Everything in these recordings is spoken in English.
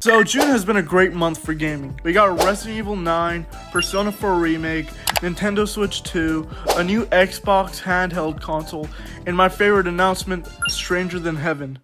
So June has been a great month for gaming. We got Resident Evil 9, Persona 4 Remake, Nintendo Switch 2, a new Xbox handheld console, and my favorite announcement, Stranger Than Heaven.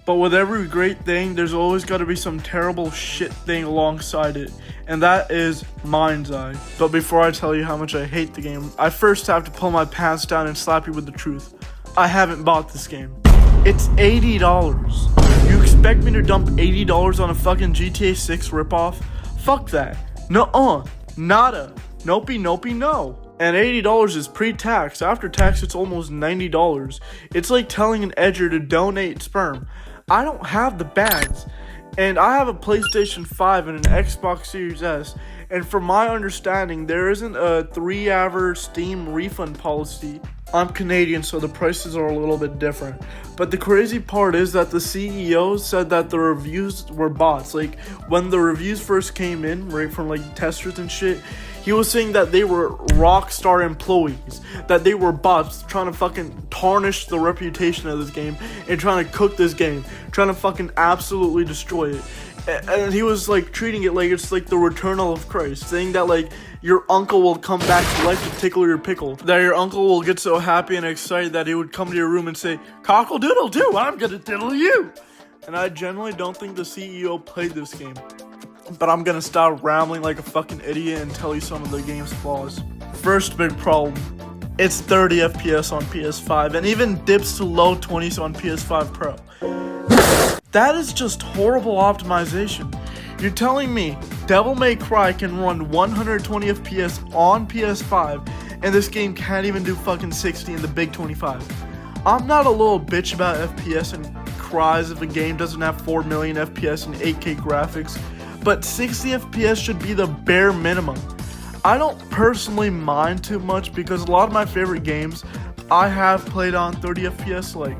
But with every great thing, there's always got to be some terrible shit thing alongside it, and that is Mindseye. But before I tell you how much I hate the game, I first have to pull my pants down and slap you with the truth. I haven't bought this game. It's $80. You expect me to dump $80 on a fucking GTA 6 ripoff? Fuck that. Nuh-uh. Nada. Nopey, no. And $80 is pre-tax. After tax, it's almost $90. It's like telling an edger to donate sperm. I don't have the bags, and I have a PlayStation 5 and an Xbox Series S, and from my understanding, there isn't a 3-hour Steam refund policy. I'm Canadian, so the prices are a little bit different. But the crazy part is that the CEO said that the reviews were bots. Like, when the reviews first came in, right, from like testers and shit, he was saying that they were Rockstar employees, that they were bots trying to fucking tarnish the reputation of this game and trying to cook this game, trying to fucking absolutely destroy it. And he was like treating it like it's like the returnal of Christ, saying that like your uncle will come back to life to tickle your pickle, that your uncle will get so happy and excited that he would come to your room and say, "Cockle-doodle-doo, I'm gonna diddle you." And I generally don't think the CEO played this game. But I'm gonna stop rambling like a fucking idiot and tell you some of the game's flaws. First big problem, it's 30 FPS on PS5 and even dips to low 20s on PS5 Pro. That is just horrible optimization. You're telling me Devil May Cry can run 120 FPS on PS5 and this game can't even do fucking 60 in the big 25. I'm not a little bitch about FPS and cries if a game doesn't have 4 million FPS and 8K graphics, but 60 FPS should be the bare minimum. I don't personally mind too much because a lot of my favorite games I have played on 30 FPS, like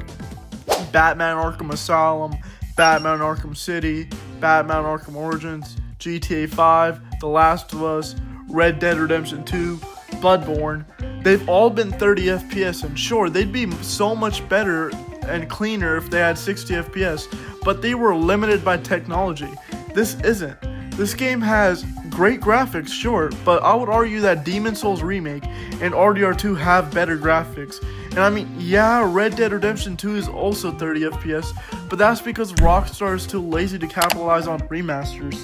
Batman Arkham Asylum, Batman Arkham City, Batman Arkham Origins, GTA 5, The Last of Us, Red Dead Redemption 2, Bloodborne. They've all been 30 FPS, and sure, they'd be so much better and cleaner if they had 60 FPS, but they were limited by technology. This isn't. This game has great graphics, sure, but I would argue that Demon's Souls Remake and RDR2 have better graphics. And I mean, yeah, Red Dead Redemption 2 is also 30 FPS, but that's because Rockstar is too lazy to capitalize on remasters.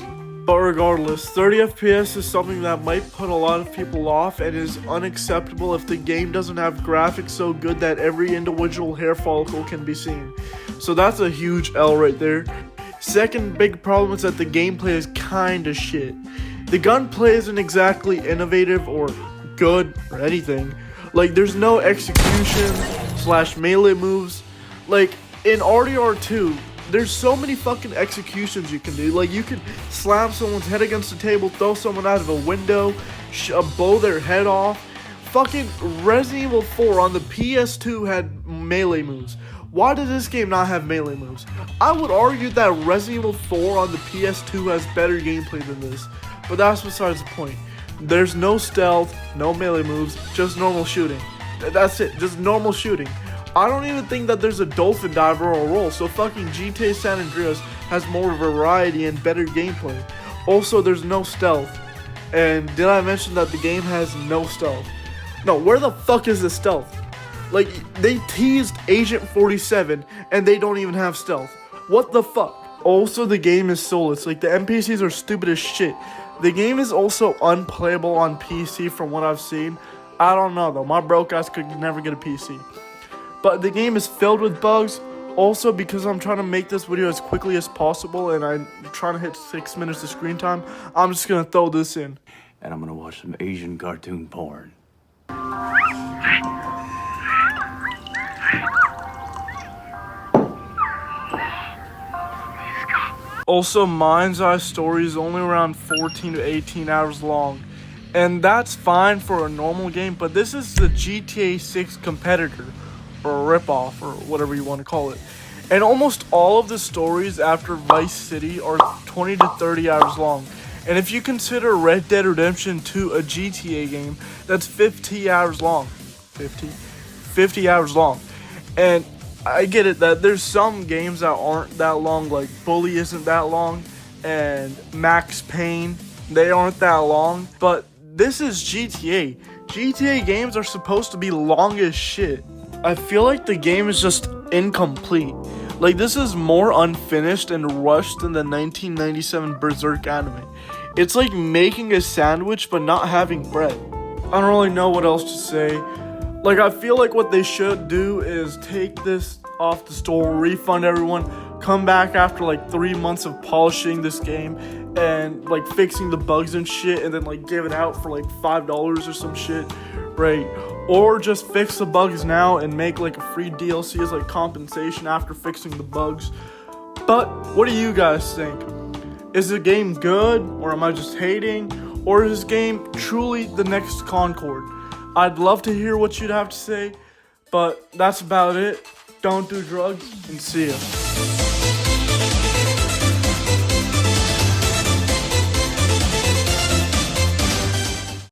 But regardless, 30 FPS is something that might put a lot of people off and is unacceptable if the game doesn't have graphics so good that every individual hair follicle can be seen. So that's a huge L right there. Second big problem is that the gameplay is kinda shit. The gunplay isn't exactly innovative or good or anything. Like, there's no execution / melee moves. Like, in RDR2, there's so many fucking executions you can do. Like, you could slam someone's head against the table, throw someone out of a window, blow their head off. Fucking Resident Evil 4 on the PS2 had melee moves. Why does this game not have melee moves? I would argue that Resident Evil 4 on the PS2 has better gameplay than this, but that's besides the point. There's no stealth, no melee moves, just normal shooting. That's it, just normal shooting. I don't even think that there's a dolphin diver or a roll, so fucking GTA San Andreas has more variety and better gameplay. Also, there's no stealth. And did I mention that the game has no stealth? No, where the fuck is the stealth? Like, they teased Agent 47 and they don't even have stealth. What the fuck? Also, the game is soulless. Like, the NPCs are stupid as shit. The game is also unplayable on PC from what I've seen. I don't know though, my broke ass could never get a PC. But the game is filled with bugs. Also, because I'm trying to make this video as quickly as possible and I'm trying to hit 6 minutes of screen time, I'm just gonna throw this in. And I'm gonna watch some Asian cartoon porn. Also, Mindseye story is only around 14 to 18 hours long, And that's fine for a normal game, but this is the GTA 6 competitor, or a ripoff, or whatever you want to call it. And almost all of the stories after Vice City are 20 to 30 hours long. And if you consider Red Dead Redemption 2 a GTA game, that's 50 hours long. 50 hours long. And I get it that there's some games that aren't that long, like Bully isn't that long, and Max Payne, they aren't that long. But this is GTA. GTA games are supposed to be long as shit. I feel like the game is just incomplete. Like, this is more unfinished and rushed than the 1997 Berserk anime. It's like making a sandwich but not having bread. I don't really know what else to say. Like, I feel like what they should do is take this off the store, refund everyone, come back after like 3 months of polishing this game and like fixing the bugs and shit, and then like give it out for like $5 or some shit, right? Or just fix the bugs now and make like a free DLC as like compensation after fixing the bugs. But what do you guys think? Is the game good, or am I just hating? Or is this game truly the next Concord? I'd love to hear what you'd have to say, but that's about it. Don't do drugs, and see ya.